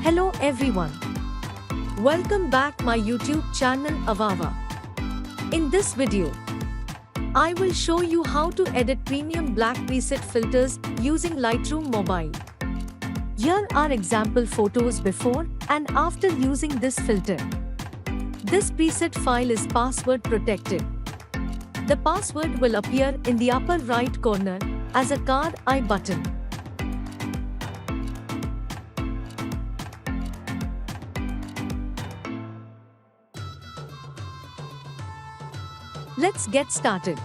Hello everyone. Welcome back my YouTube channel AVAWA. In this video, I will show you how to edit premium black preset filters using Lightroom Mobile. Here are example photos before and after using this filter. This preset file is password protected. The password will appear in the upper right corner as a card I button. Let's get started.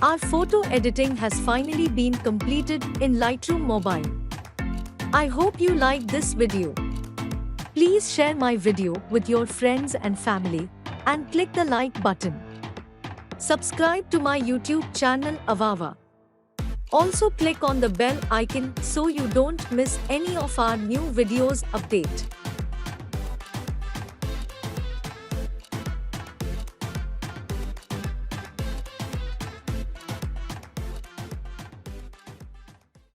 Our photo editing has finally been completed in Lightroom Mobile. I hope you liked this video. Please share my video with your friends and family and click the like button. Subscribe to my YouTube channel AVAWA. Also click on the bell icon so you don't miss any of our new videos update.